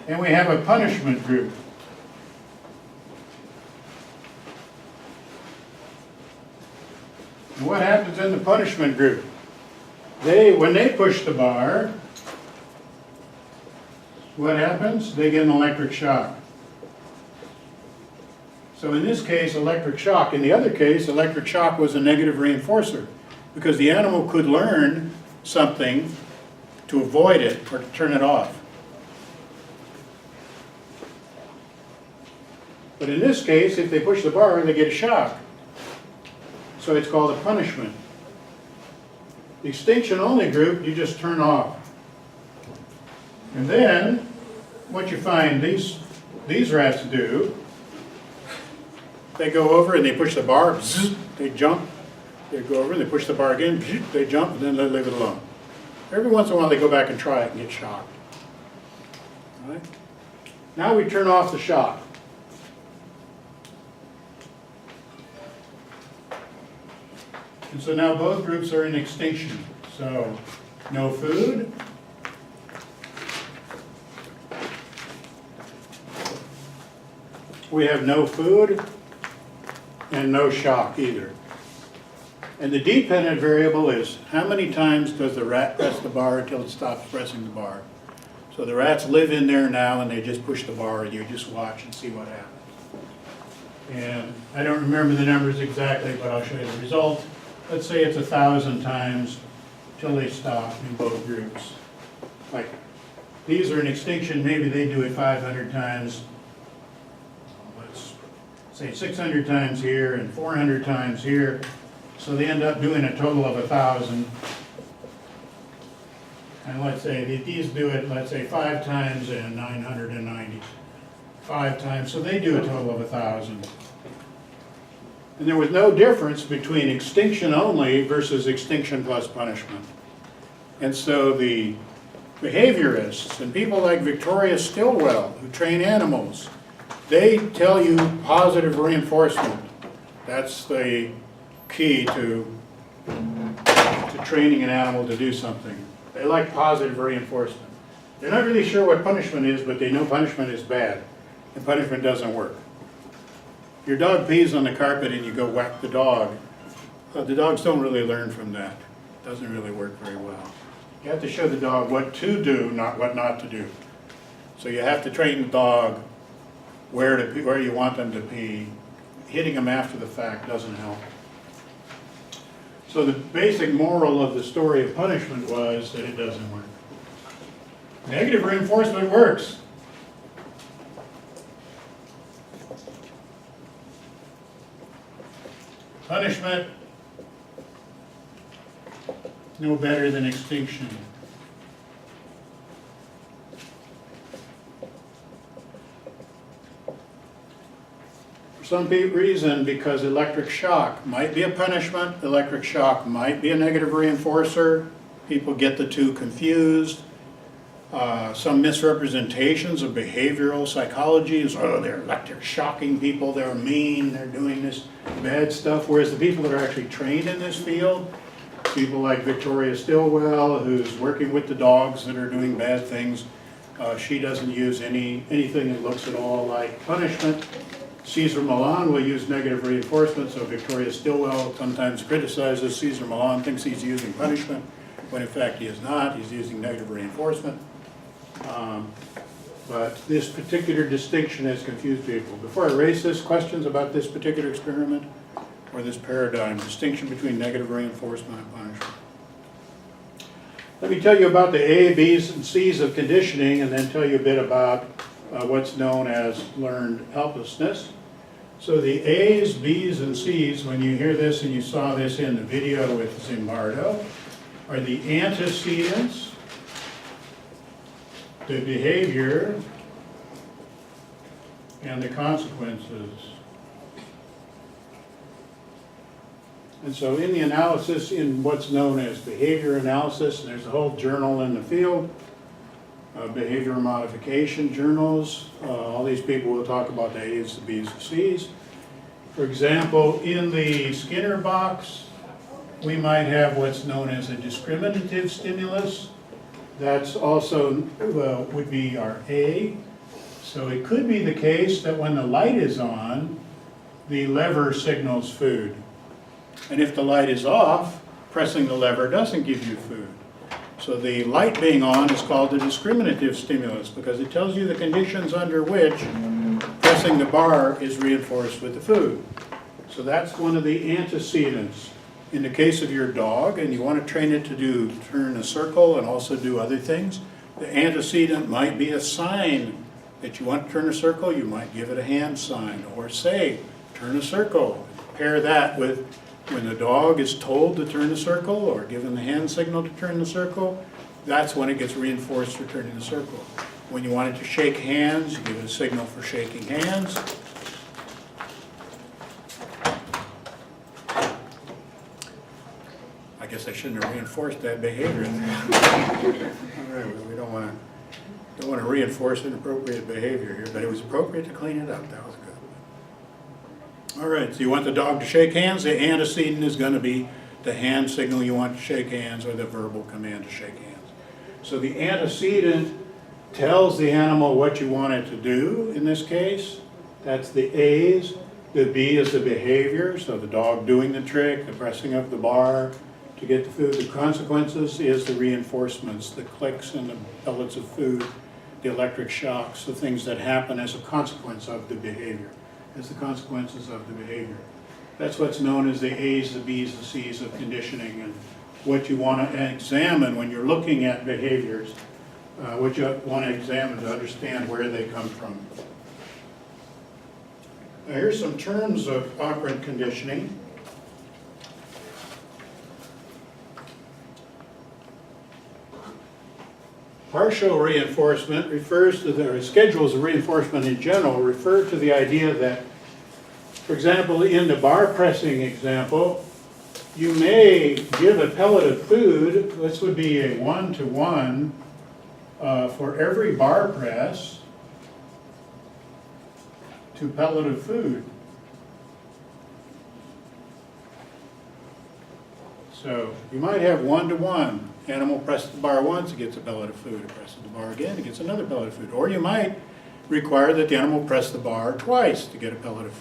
And we have a punishment group. And what happens in the punishment group? When they push the bar, what happens? They get an electric shock. So in this case, electric shock. In the other case, electric shock was a negative reinforcer because the animal could learn something to avoid it or to turn it off. But in this case, if they push the bar, they get a shock. So it's called a punishment. The extinction-only group, you just turn off. And then, what you find these rats do, they go over and they push the bar, zzz, they jump, they go over and they push the bar again, zzz, they jump, and then they leave it alone. Every once in a while they go back and try it and get shocked. All right? Now we turn off the shock. And so now both groups are in extinction. So, no food. We have no food and no shock either. And the dependent variable is how many times does the rat press the bar until it stops pressing the bar. So the rats live in there now and they just push the bar and you just watch and see what happens. And I don't remember the numbers exactly, but I'll show you the result. Let's say it's 1,000 times till they stop in both groups. Like these are in extinction, maybe they do it 500 times. Let's say 600 times here and 400 times here. So they end up doing a total of 1,000. And let's say these do it, let's say 5 times and 990. 5 times, so they do a total of 1,000. And there was no difference between extinction only versus extinction plus punishment. And so the behaviorists and people like Victoria Stilwell, who train animals, they tell you positive reinforcement. That's the key to training an animal to do something. They like positive reinforcement. They're not really sure what punishment is, but they know punishment is bad, and punishment doesn't work. Your dog pees on the carpet and you go whack the dog. The dogs don't really learn from that. It doesn't really work very well. You have to show the dog what to do, not what not to do. So you have to train the dog where you want them to pee. Hitting them after the fact doesn't help. So the basic moral of the story of punishment was that it doesn't work. Negative reinforcement works. Punishment, no better than extinction. For some reason, because electric shock might be a punishment, electric shock might be a negative reinforcer, people get the two confused. Some misrepresentations of behavioral psychology is, oh, they're electric shocking people, they're mean, they're doing this bad stuff, whereas the people that are actually trained in this field, people like Victoria Stilwell, who's working with the dogs that are doing bad things, she doesn't use anything that looks at all like punishment. Cesar Millan will use negative reinforcement, so Victoria Stilwell sometimes criticizes Cesar Millan, thinks he's using punishment, when in fact he is not, he's using negative reinforcement. But this particular distinction has confused people. Before I raise this, questions about this particular experiment or this paradigm, distinction between negative reinforcement and punishment? Let me tell you about the A, B's, and C's of conditioning and then tell you a bit about what's known as learned helplessness. So the A's, B's, and C's, when you hear this and you saw this in the video with Zimbardo, are the antecedents, the behavior, and the consequences. And so in the analysis, in what's known as behavior analysis, and there's a whole journal in the field, behavior modification journals, all these people will talk about the A's, the B's, the C's. For example, in the Skinner box, we might have what's known as a discriminative stimulus. That's also would be our A. So it could be the case that when the light is on, the lever signals food. And if the light is off, pressing the lever doesn't give you food. So the light being on is called a discriminative stimulus because it tells you the conditions under which pressing the bar is reinforced with the food. So that's one of the antecedents. In the case of your dog, and you want to train it to turn a circle and also do other things, the antecedent might be a sign that you want to turn a circle. You might give it a hand sign or say, turn a circle. Pair that with when the dog is told to turn the circle or given the hand signal to turn the circle, that's when it gets reinforced for turning the circle. When you want it to shake hands, you give it a signal for shaking hands. I guess I shouldn't have reinforced that behavior. All right, well, we don't want to reinforce inappropriate behavior here, but it was appropriate to clean it up. That was good. All right, so you want the dog to shake hands. The antecedent is going to be the hand signal you want to shake hands or the verbal command to shake hands. So the antecedent tells the animal what you want it to do in this case. That's the A's. The B is the behavior, so the dog doing the trick, the pressing of the bar to get the food. The consequences is the reinforcements, the clicks and the pellets of food, the electric shocks, the things that happen as a consequence of the behavior. As the consequences of the behavior. That's what's known as the A's, the B's, the C's of conditioning, and what you want to examine when you're looking at behaviors, what you want to examine to understand where they come from. Now here's some terms of operant conditioning. Partial reinforcement refers to the schedules of reinforcement in general refer to the idea that, for example, in the bar pressing example, you may give a pellet of food. This would be a 1-to-1 for every bar press to pellet of food. So you might have 1-to-1. Animal presses the bar once, it gets a pellet of food. It presses the bar again, it gets another pellet of food. Or you might require that the animal press the bar twice to get a pellet of food.